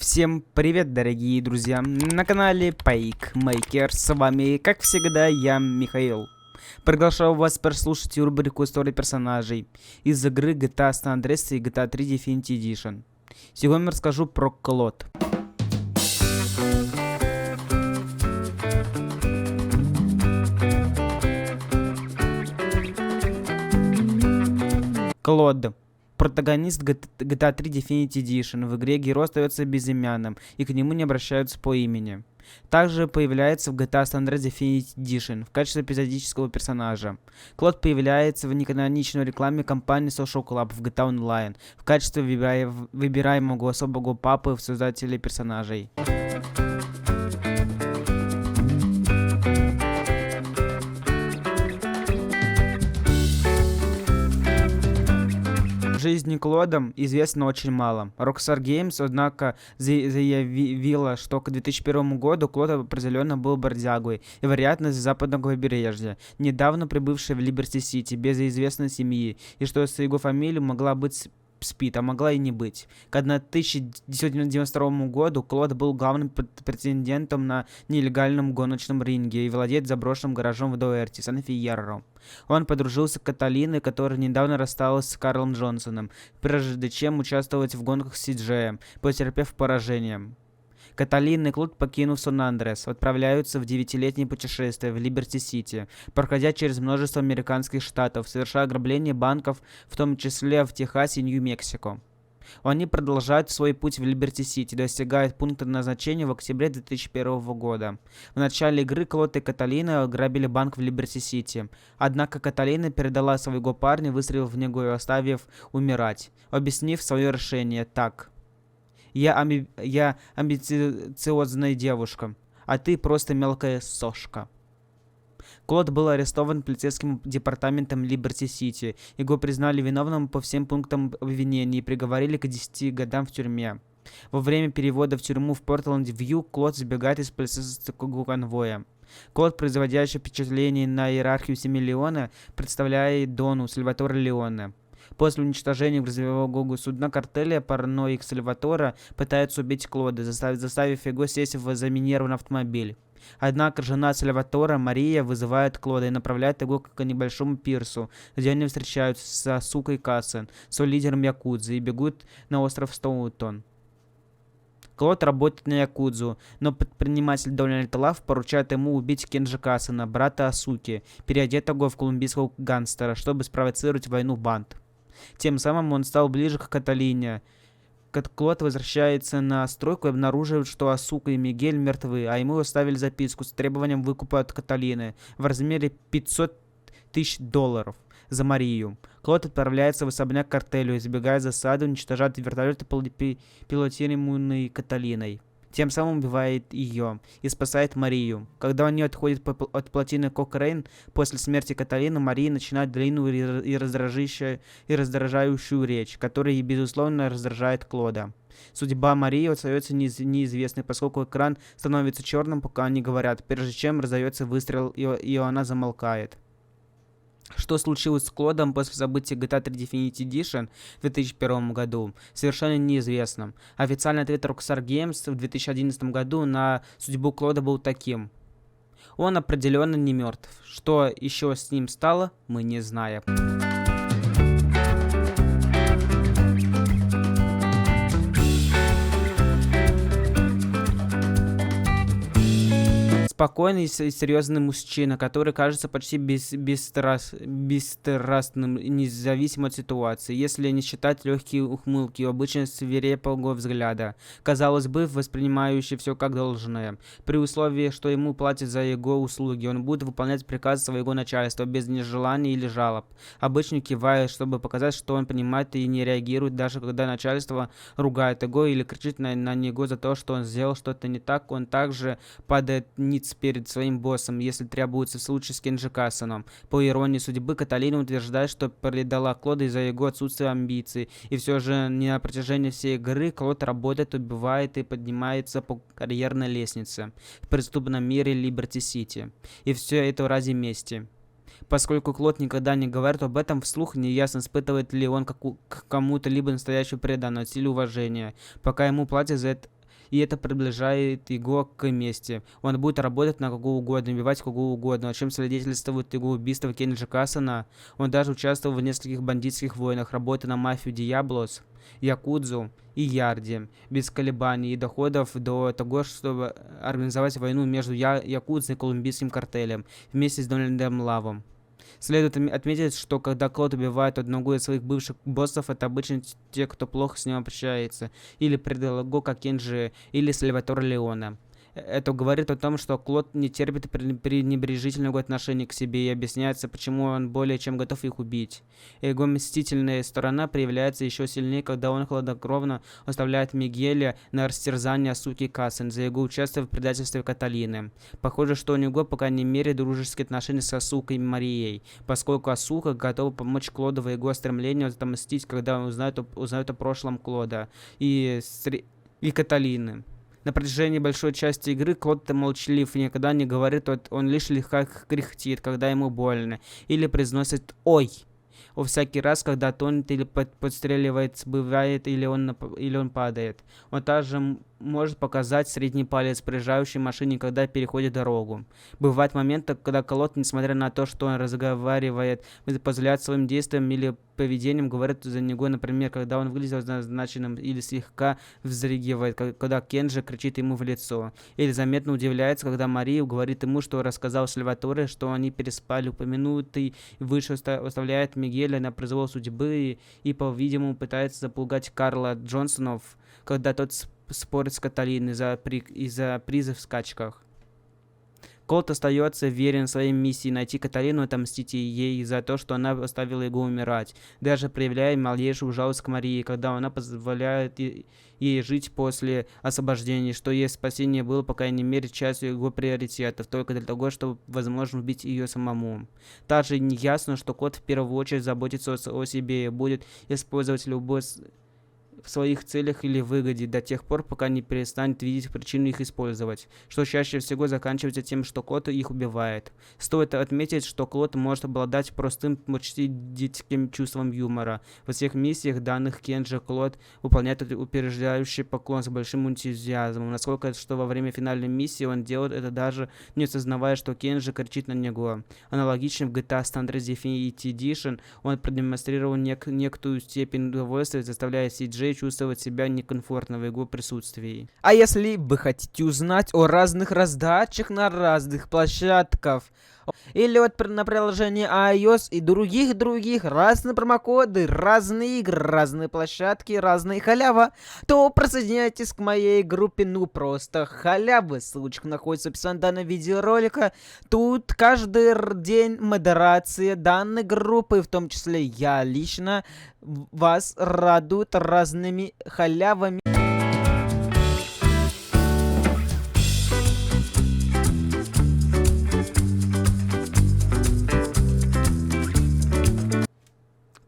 Всем привет, дорогие друзья, на канале PakeMaker, с вами, как всегда, я, Михаил. Приглашаю вас прослушать рубрику истории персонажей из игры GTA San Andreas и GTA 3 Definitive Edition. Сегодня расскажу про Клод. Клод. Протагонист GTA 3 Definitive Edition. В игре герой остается безымянным, и к нему не обращаются по имени. Также появляется в GTA San Andreas Definitive Edition в качестве эпизодического персонажа. Клод появляется в неканоничной рекламе компании Social Club в GTA Online в качестве выбираемого особого папы в создателей персонажей. Жизни Клода известно очень мало. Rockstar Games, однако, заявила, что к 2001 году Клод определенно был бродягой и, вероятно, с западного побережья, недавно прибывший в Либерти-Сити без известной семьи, и что с его фамилией могла быть Спит, а могла и не быть. К 1992 году Клод был главным претендентом на нелегальном гоночном ринге и владеет заброшенным гаражом в Дуэрте, Сан-Фьерро. Он подружился с Каталиной, которая недавно рассталась с Карлом Джонсоном, прежде чем участвовать в гонках с CJ, потерпев поражение. Каталина и Клод, покинув Сан-Андреас, отправляются в 9-летнее путешествие в Либерти-Сити, проходя через множество американских штатов, совершая ограбления банков, в том числе в Техасе и Нью-Мексико. Они продолжают свой путь в Либерти-Сити, достигают пункта назначения в октябре 2001 года. В начале игры Клод и Каталина ограбили банк в Либерти-Сити, однако Каталина передала своего парня, выстрелив в него и оставив умирать, объяснив свое решение так: Я амбициозная девушка, а ты просто мелкая сошка. Клод был арестован полицейским департаментом Либерти-Сити. Его признали виновным по всем пунктам обвинения и приговорили к 10 годам в тюрьме. Во время перевода в тюрьму в Портленд-Вью Клод сбегает из полицейского конвоя. Клод, производящий впечатление на иерархию Семилеона, представляет Дону Сальваторе Леоне. После уничтожения грузового судна картеля параноик Сальватора пытается убить Клода, заставив его сесть в заминированный автомобиль. Однако жена Сальватора, Мария, вызывает Клода и направляет его к небольшому пирсу, где они встречаются с Сукой Кассен, с лидером Якудзы, и бегут на остров Стоунтон. Клод работает на Якудзу, но предприниматель Дональд Лав поручает ему убить Кенджи Кассена, брата Асуки, переодетого в колумбийского гангстера, чтобы спровоцировать войну банд. Тем самым он стал ближе к Каталине. Клод возвращается на стройку и обнаруживает, что Асука и Мигель мертвы, а ему оставили записку с требованием выкупа от Каталины в размере $500 000 за Марию. Клод отправляется в особняк к картелю, избегая засады, уничтожает вертолеты, пилотируемые Каталиной. Тем самым убивает ее и спасает Марию. Когда они отходят от плотины Кокрейн, после смерти Каталины, Мария начинает длинную и раздражающую речь, которая, безусловно, раздражает Клода. Судьба Марии остается неизвестной, поскольку экран становится черным, пока они говорят, прежде чем раздается выстрел, и она замолкает. Что случилось с Клодом после событий GTA 3 Definitive Edition в 2001 году, совершенно неизвестно. Официальный ответ Rockstar Games в 2011 году на судьбу Клода был таким: он определенно не мертв. Что еще с ним стало, мы не знаем. Спокойный и серьезный мужчина, который кажется почти бесстрастным, независимо от ситуации, если не считать легкие ухмылки и обычно свирепого взгляда, казалось бы, воспринимающий все как должное. При условии, что ему платят за его услуги, он будет выполнять приказы своего начальства без нежеланий или жалоб, обычно кивая, чтобы показать, что он понимает и не реагирует, даже когда начальство ругает его или кричит на него за то, что он сделал что-то не так. Он также падает ниц перед своим боссом, если требуется, в случае с Кенджи Кассеном. По иронии судьбы, Каталина утверждает, что предала Клода из-за его отсутствия амбиций, и все же не на протяжении всей игры Клод работает, убивает и поднимается по карьерной лестнице в преступном мире Либерти-Сити. И все это ради мести. Поскольку Клод никогда не говорит об этом вслух, неясно, испытывает ли он к кому-то либо настоящую преданность или уважение, пока ему платят за это и это приближает его к мести. Он будет работать на кого угодно, убивать кого угодно, о чем свидетельствует его убийство Кенджи Касана. Он даже участвовал в нескольких бандитских войнах, работая на мафию Диаблос, Якудзу и Ярди, без колебаний и доходов до того, чтобы организовать войну между Якудзой и колумбийским картелем вместе с Дональдом Лавом. Следует отметить, что когда Клод убивает одного из своих бывших боссов, это обычно те, кто плохо с ним общается, или предал его, как Кенджи, или Сальватор Леоне. Это говорит о том, что Клод не терпит пренебрежительного отношения к себе и объясняется, почему он более чем готов их убить. Его мстительная сторона проявляется еще сильнее, когда он хладнокровно оставляет Мигеля на растерзание суки Кассен за его участие в предательстве Каталины. Похоже, что у него, по крайней мере, дружеские отношения с Асукой Марией, поскольку Асука готова помочь Клоду в его стремлении отомстить, когда он узнает о прошлом Клода и Каталины. На протяжении большой части игры Клод молчалив и никогда не говорит, он лишь слегка кряхтит, когда ему больно, или произносит «Ой!» всякий раз, когда тонет или подстреливает, бывает, или он падает. Он также может показать средний палец проезжающей машине, когда переходит дорогу. Бывают моменты, когда Клод, несмотря на то, что он разговаривает, позволяет своим действиям или поведением говорит за него, например, когда он выглядит назначенным или слегка вздрагивает, когда Кенджи кричит ему в лицо, или заметно удивляется, когда Мария говорит ему, что рассказал Сальваторе, что они переспали, упомянутый выше оставляет Мигеля на произвол судьбы и по-видимому, пытается запугать Карла Джонсонов, когда тот спорит с Каталиной из-за приза в скачках. Клод остается верен своей миссии найти Каталину и отомстить ей за то, что она оставила его умирать, даже проявляя малейшую жалость к Марии, когда она позволяет ей жить после освобождения, что ее спасение было, по крайней мере, частью его приоритетов, только для того, чтобы, возможно, убить ее самому. Также неясно, что Клод в первую очередь заботится о себе и будет использовать любовь в своих целях или выгоде до тех пор, пока не перестанет видеть причину их использовать, что чаще всего заканчивается тем, что Клод их убивает. Стоит отметить, что Клод может обладать простым, почти детским чувством юмора. Во всех миссиях, данных Кенджи, Клод выполняет упреждающий поклон с большим энтузиазмом, насколько что во время финальной миссии он делает это даже не осознавая, что Кенджи кричит на него. Аналогично в GTA Standard Definitive Edition он продемонстрировал некоторую степень удовольствия, заставляя CJ чувствовать себя некомфортно в его присутствии. А если вы хотите узнать о разных раздачах на разных площадках, или вот на приложении iOS и других разные промокоды, разные игры, разные площадки, разные халява, то присоединяйтесь к моей группе «Ну просто халявы». Ссылочка находится в описании данного видеоролика. Тут каждый день модерация данной группы, в том числе я лично, вас радует разными халявами.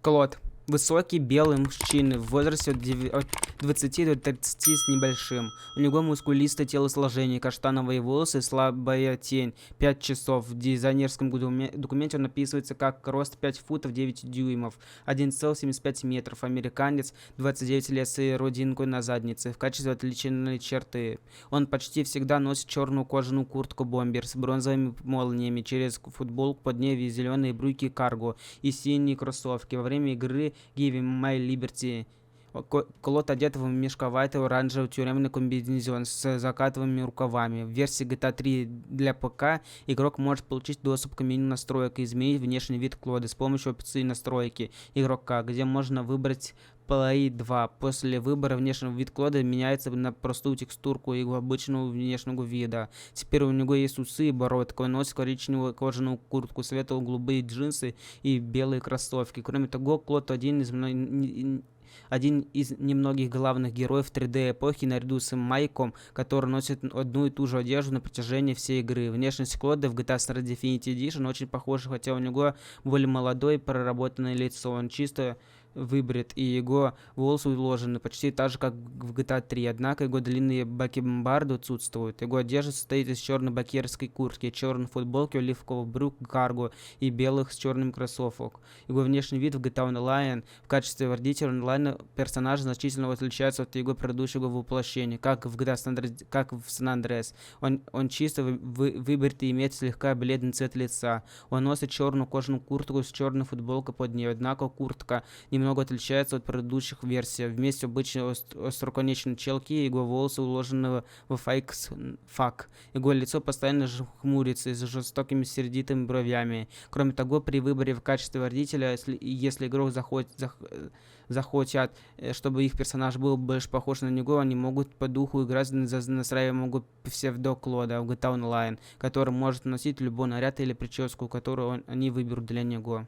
Клод. Высокий белый мужчина в возрасте от 20 до 30 с небольшим. У него мускулистое телосложение, каштановые волосы, слабая тень. 5 часов. В дизайнерском документе он описывается как рост 5 футов 9 дюймов, 1,75 метров. Американец, 29 лет с родинкой на заднице. В качестве отличительной черты. Он почти всегда носит черную кожаную куртку бомбер с бронзовыми молниями через футболку под ней, зеленые брюки карго и синие кроссовки. Во время игры Give My Liberty Клод одет в мешковатый оранжевый тюремный комбинезон с закатываемыми рукавами. В версии GTA 3 для ПК игрок может получить доступ к меню настроек и изменить внешний вид Клода с помощью опции настройки игрока, где можно выбрать Play 2. После выбора внешнего вида Клода меняется на простую текстурку его обычного внешнего вида. Теперь у него есть усы и бородка. Он носит коричневую кожаную куртку, светло-голубые джинсы и белые кроссовки. Кроме того, Клод один из немногих главных героев 3D эпохи наряду с Майком, который носит одну и ту же одежду на протяжении всей игры. Внешность Клода в GTA Standard Definitive Edition очень похожа, хотя у него более молодое и проработанное лицо. Он чисто выбрит, и его волосы уложены почти так же, как в GTA 3, однако его длинные бакенбарды отсутствуют. Его одежда состоит из черной бакерской куртки, черной футболки, оливковых брюк, карго и белых с черным кроссовок. Его внешний вид в GTA Online в качестве водителя онлайн персонажа значительно отличается от его предыдущего воплощения, как в San Andreas. Он чисто выбритый и имеет слегка бледный цвет лица. Он носит черную кожаную куртку с черной футболкой под ней, однако куртка немного отличается от предыдущих версий. Вместо обычной остроконечной челки его волосы уложены в фак. Его лицо постоянно хмурится с жестокими сердитыми бровями. Кроме того, при выборе в качестве водителя, если игрок захотят, чтобы их персонаж был больше похож на него, они могут по духу играть за настраиваемого псевдо-Клода в GTA Online, который может носить любой наряд или прическу, которую они выберут для него.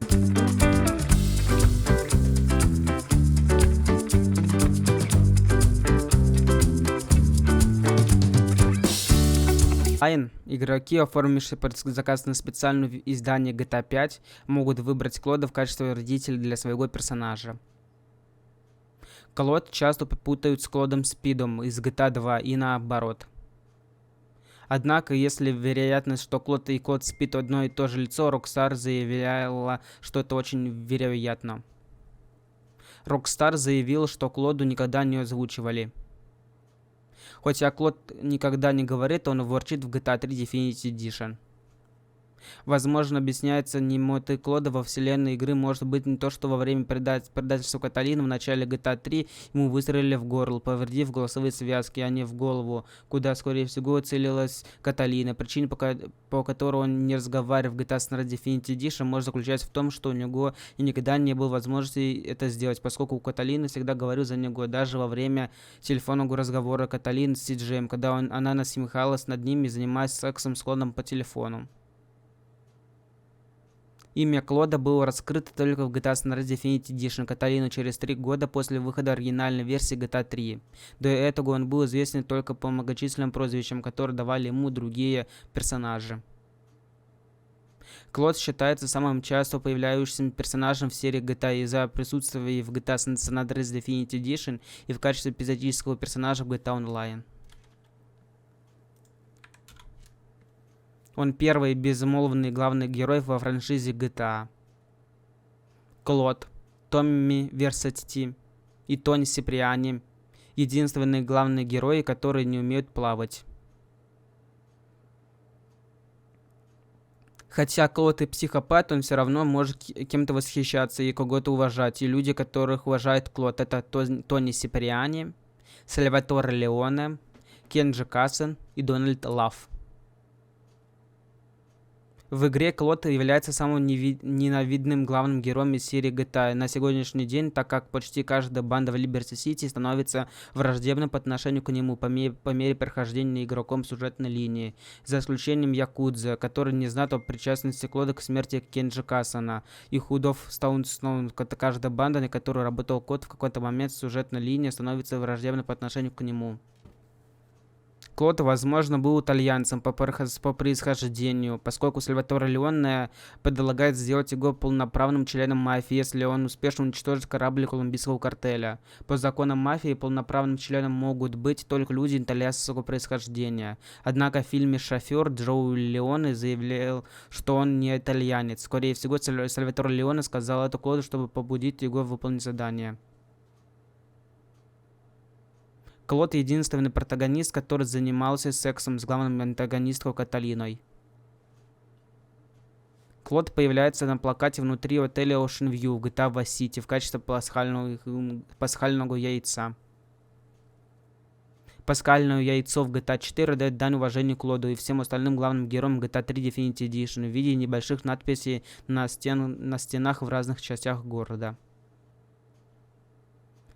Игроки, оформившие заказ на специальное издание GTA 5, могут выбрать Клода в качестве родителя для своего персонажа. Клод часто путают с Клодом Спидом из GTA 2 и наоборот. Однако, если вероятность, что Клод и Клод Спид одно и то же лицо, Rockstar заявляла, что это очень вероятно. Rockstar заявил, что Клоду никогда не озвучивали. Хотя Клод никогда не говорит, он ворчит в GTA 3 Definitive Edition. Возможно, объясняется немотой Клода во вселенной игры может быть не то, что во время предательства Каталины в начале GTA 3 ему выстрелили в горло, повредив голосовые связки, а не в голову, куда, скорее всего, целилась Каталина. Причина, по которой он не разговаривает в GTA San Andreas Definitive Edition, может заключаться в том, что у него и никогда не было возможности это сделать, поскольку у Каталины всегда говорил за него, даже во время телефонного разговора Каталины с Си-Джеем, когда она насмехалась над ними, занимаясь сексом с Клодом по телефону. Имя Клода было раскрыто только в GTA San Andreas Definitive Edition Каталину через 3 года после выхода оригинальной версии GTA 3. До этого он был известен только по многочисленным прозвищам, которые давали ему другие персонажи. Клод считается самым часто появляющимся персонажем в серии GTA из-за присутствия в GTA San Andreas Definitive Edition и в качестве эпизодического персонажа в GTA Online. Он первый безмолвный главный герой во франшизе GTA. Клод, Томми Версетти и Тони Сиприани — единственные главные герои, которые не умеют плавать. Хотя Клод и психопат, он все равно может кем-то восхищаться и кого-то уважать. И люди, которых уважает Клод, это Тони Сиприани, Сальваторе Леоне, Кенджи Кассен и Дональд Лав. В игре Клод является самым ненавидным главным героем из серии GTA на сегодняшний день, так как почти каждая банда в Liberty City становится враждебной по отношению к нему по мере прохождения игроком сюжетной линии, за исключением Якудза, который не знает о причастности Клода к смерти Кенджи Кассена, и Худов Стоунсноун. Каждая банда, на которую работал Клод, в какой-то момент сюжетной линии становится враждебной по отношению к нему. Клод, возможно, был итальянцем по происхождению, поскольку Сальваторе Леоне предлагает сделать его полноправным членом мафии, если он успешно уничтожит корабль колумбийского картеля. По законам мафии полноправным членом могут быть только люди итальянского происхождения. Однако в фильме «Шофер» Джоу Леоне заявлял, что он не итальянец. Скорее всего, Сальваторе Леоне сказал это Клоду, чтобы побудить его выполнить задание. Клод — единственный протагонист, который занимался сексом с главным антагонистом Каталиной. Клод появляется на плакате внутри отеля Ocean View в GTA Vice City в качестве пасхального яйца. Пасхальное яйцо в GTA 4 дает дань уважения Клоду и всем остальным главным героям GTA 3 Definitive Edition в виде небольших надписей на стенах в разных частях города.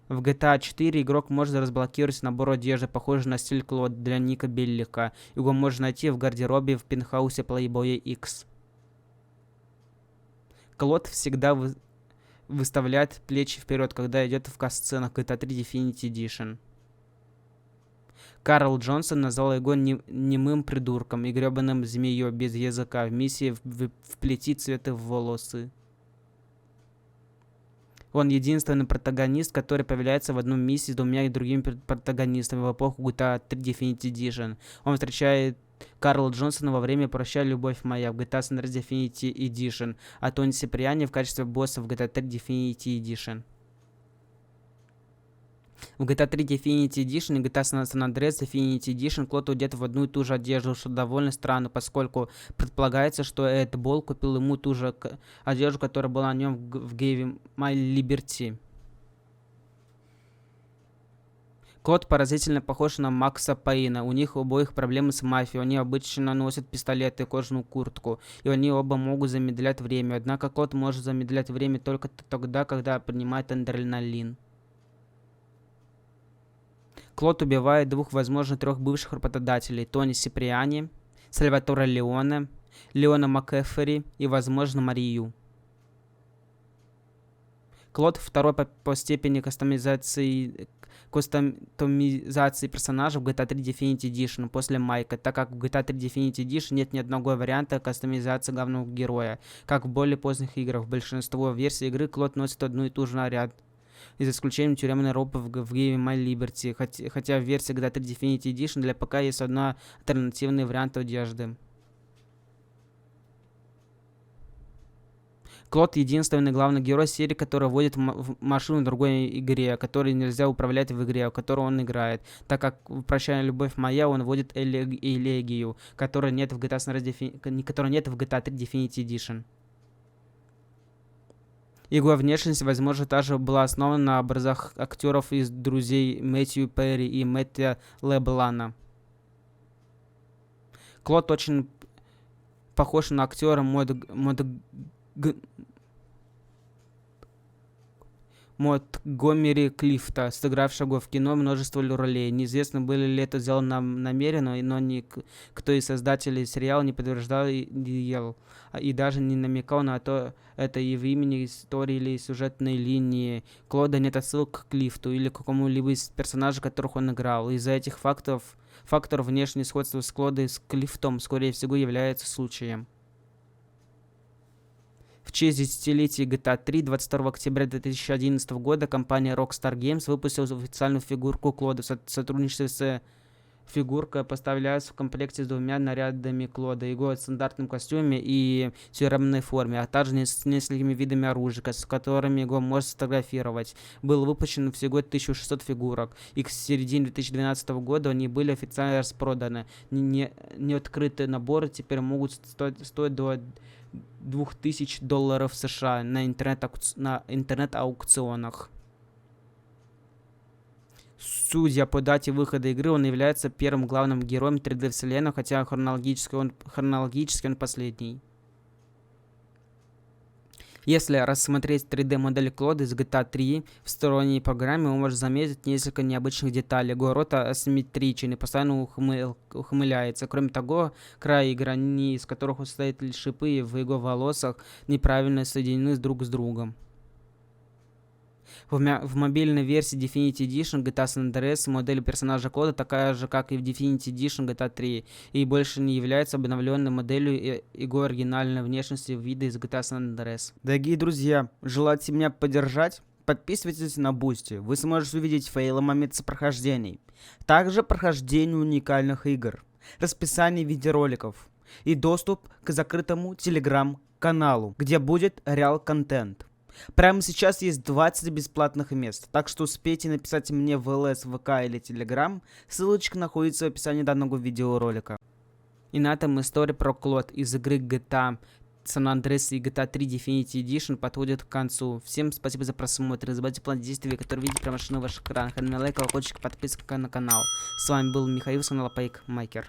В GTA 4 игрок может разблокировать набор одежды, похожий на стиль Клод для Ника Беллика. Его можно найти в гардеробе в пентхаусе Playboy X. Клод всегда выставляет плечи вперед, когда идет в кат-сценах GTA 3 Definitive Edition. Карл Джонсон назвал его немым придурком и гребаным змеей без языка в миссии вплетить цветы в волосы. Он единственный протагонист, который появляется в одном миссии с двумя и другими протагонистами в эпоху GTA 3 Definitive Edition. Он встречает Карла Джонсона во время «Прощай, любовь моя» в GTA San Andreas Definitive Edition, а Тони Сиприани в качестве босса в GTA 3 Definitive Edition. В GTA 3 Definitive Edition и GTA San Andreas Definitive Edition Клод одет в одну и ту же одежду, что довольно странно, поскольку предполагается, что Эд Бол купил ему ту же одежду, которая была на нем в Give My Liberty. Клод поразительно похож на Макса Пейна. У них обоих проблемы с мафией. Они обычно носят пистолеты и кожаную куртку. И они оба могут замедлять время. Однако Клод может замедлять время только тогда, когда принимает адреналин. Клод убивает двух, возможно, трех бывших работодателей: Тони Сиприани, Сальваторе Леоне, Леона МакЭфери и, возможно, Марию. Клод второй по степени кастомизации персонажа в GTA 3 Definitive Edition после Майка, так как в GTA 3 Definitive Edition нет ни одного варианта кастомизации главного героя. Как в более поздних играх, в большинство версий игры Клод носит одну и ту же наряд, за исключением тюремной робы в Give My Liberty, хотя в версии GTA 3 Definitive Edition для ПК есть одна альтернативный вариант одежды. Клод — единственный главный герой серии, который водит машину в другой игре, которой нельзя управлять в игре, в которой он играет, так как в «Прощай, любовь моя» он водит Элегию, которой нет в GTA 3 Definitive Edition. Его внешность, возможно, также была основана на образах актеров из «Друзей» Мэтью Перри и Мэтта Леблана. Клод очень похож на актера Монтгомери Клифта, сыгравшего в кино множество ролей. Неизвестно, было ли это сделано намеренно, но никто из создателей сериала не подтверждал и даже не намекал на то, это и в имени, истории или сюжетной линии Клода нет отсылок к Клифту или к какому-либо из персонажей, которых он играл. Из-за этих фактор внешнего сходства с Клодой с Клифтом, скорее всего, является случаем. В честь десятилетия GTA 3 22 октября 2011 года компания Rockstar Games выпустила официальную фигурку Клода. В сотрудничестве с фигуркой поставляется в комплекте с двумя нарядами Клода: его в стандартном костюме и тюремной форме, а также с несколькими видами оружия, с которыми его можно сфотографировать. Было выпущено всего 1600 фигурок, и к середине 2012 года они были официально распроданы. Неоткрытые наборы теперь могут стоить до $2000 США на интернет-аукционах. Судя по дате выхода игры, он является первым главным героем 3D-вселенной, хотя хронологически он последний. Если рассмотреть 3D-модель Клода из GTA 3 в сторонней программе, вы можете заметить несколько необычных деталей. Его рот асимметричен и постоянно ухмыляется. Кроме того, края и грани, из которых состоят лишь шипы, в его волосах неправильно соединены друг с другом. В мобильной версии Definitive Edition GTA San Andreas модель персонажа Клода такая же, как и в Definitive Edition GTA 3, и больше не является обновленной моделью его оригинальной внешности вида из GTA San Andreas. Дорогие друзья, желаете меня поддержать? Подписывайтесь на Boosty. Вы сможете увидеть фейлы моменты прохождений, также прохождение уникальных игр, расписание видеороликов и доступ к закрытому телеграм-каналу, где будет реал-контент. Прямо сейчас есть 20 бесплатных мест, так что успейте написать мне в ЛС, ВК или Телеграм, ссылочка находится в описании данного видеоролика. И на этом история про Клод из игры GTA San Andreas и GTA 3 Definitive Edition подходит к концу. Всем спасибо за просмотр, не забывайте план действий, который видите прямо на ваших экранах, лайк, колокольчик, подписка на канал. С вами был Михаил с канала Пайк Майкер.